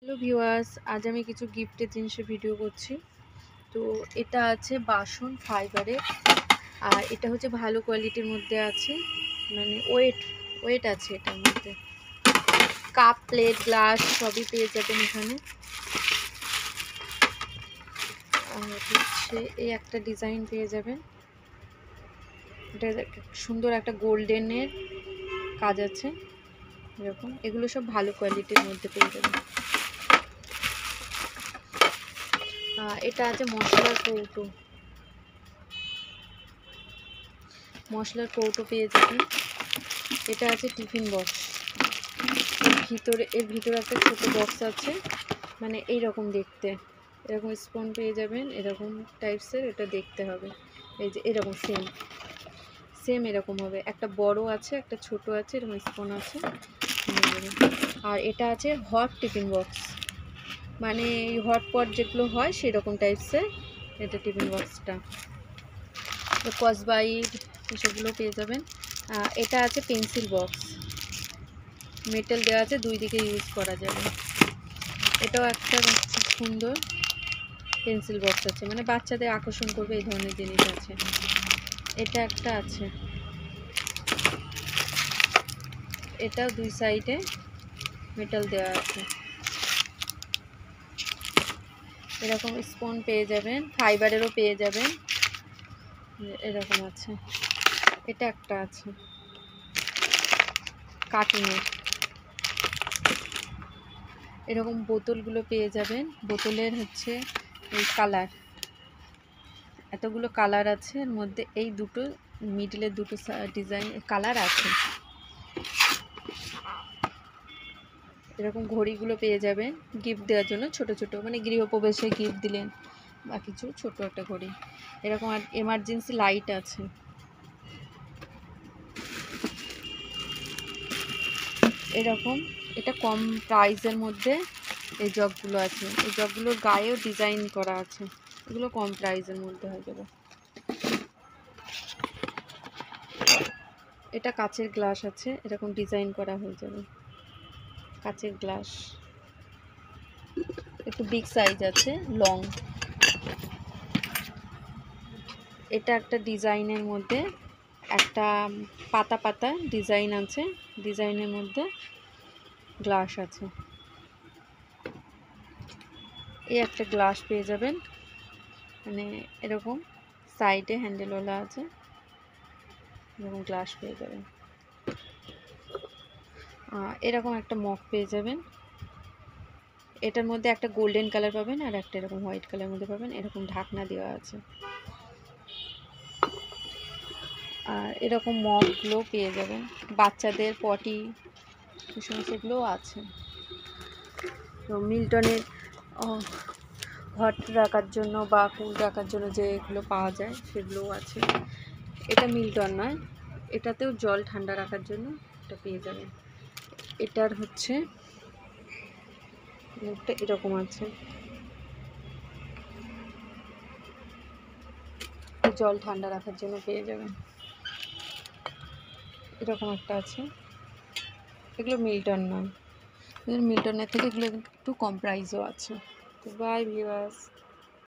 Hello viewers, আজ আমি কিছু গিফটের জিনিসের ভিডিও করছি। তো এটা আছে বাসন ফাইবারের, আর এটা হচ্ছে ভালো কোয়ালিটির মধ্যে আছে, মানে ওয়েট আছে এটার মধ্যে। কাপ, প্লেট, গ্লাস সবই পেয়ে যাবেন এখানে। আর হচ্ছে এই একটা ডিজাইন পেয়ে যাবেন, এটা সুন্দর একটা গোল্ডেনের কাজ আছে এরকম। এগুলো সব ভালো কোয়ালিটির মধ্যে পেয়ে যাবেন। এটা আছে মশলার কৌটো পেয়ে যাবেন। এটা আছে টিফিন বক্স, এর ভিতরে একটা ছোট বক্স আছে, মানে এইরকম দেখতে। এরকম স্পুন পেয়ে যাবেন, এরকম টাইপসের। এটা দেখতে হবে এই যে এরকম সেম এরকম হবে। একটা বড় আছে, একটা ছোট আছে, এরকম স্পুন আছে। আর এটা আছে হট টিফিন বক্স, মানে এই হটপট যেগুলো হয় সেরকম টাইপসের এটা টিফিন বক্সটা। কসবাইট এসবগুলো পেয়ে যাবেন। এটা আছে পেন্সিল বক্স, মেটাল দেওয়া আছে, দুই দিকে ইউজ করা যাবে। এটাও একটা খুব সুন্দর পেন্সিল বক্স আছে, মানে বাচ্চাদের আকর্ষণ করবে এই ধরনের জিনিস আছে। এটা একটা আছে, এটাও দুই সাইডে মেটাল দেওয়া আছে। এরকম স্পুন পেয়ে যাবেন, ফাইবারেরও পেয়ে যাবেন, এরকম আছে। এটা একটা আছে কার্টুনের। এরকম বোতলগুলো পেয়ে যাবেন, বোতলের হচ্ছে এই কালার, এতগুলো কালার আছে এর মধ্যে। এই দুটো মিডলের দুটো ডিজাইন কালার আছে। এরকম ঘড়িগুলো পেয়ে যাবেন গিফট দেওয়ার জন্য, ছোট ছোট, মানে গৃহপ্রবেশে গিফট দিলেন বা কিছু, ছোট একটা ঘড়ি। এরকম এমার্জেন্সি লাইট আছে। এরকম এটা কম প্রাইসের মধ্যে এই জগগুলো আছে, এই জগগুলোর গায়েও ডিজাইন করা আছে। এগুলো কম প্রাইসের মধ্যে হয়ে যাবে। এটা কাচের গ্লাস আছে, এরকম ডিজাইন করা হয়ে যাবে। কাচের গ্লাস একটু বিগ সাইজ আছে, লং। এটা একটা ডিজাইনের মধ্যে একটা পাতা পাতা ডিজাইন আছে, ডিজাইনের মধ্যে গ্লাস আছে। এই একটা গ্লাস পেয়ে যাবেন, মানে এরকম সাইডে হ্যান্ডেলওয়ালা আছে, এরকম গ্লাস পেয়ে যাবেন। এরকম একটা মগ পেয়ে যাবেন, এটার মধ্যে একটা গোল্ডেন কালার পাবেন আর একটা এরকম হোয়াইট কালারের মধ্যে পাবেন। এরকম ঢাকনা দেওয়া আছে। আর এরকম মগগুলো পেয়ে যাবেন, বাচ্চাদের পটি এই সমস্তগুলোও আছে। তো মিল্টনের হট রাখার জন্য বা কুল রাখার জন্য যেগুলো পাওয়া যায় সেগুলোও আছে। এটা মিল্টন নয়, এটাতেও জল ঠান্ডা রাখার জন্য এটা পেয়ে যাবেন। এটার হচ্ছে মুখটা এরকম আছে, জল ঠান্ডা রাখার জন্য পেয়ে যাবেন। এরকম একটা আছে, এগুলো মিল্টন নয়, মিল্টনের থেকে এগুলো একটু কম প্রাইসও আছে। তো বাই ভিউয়ার্স।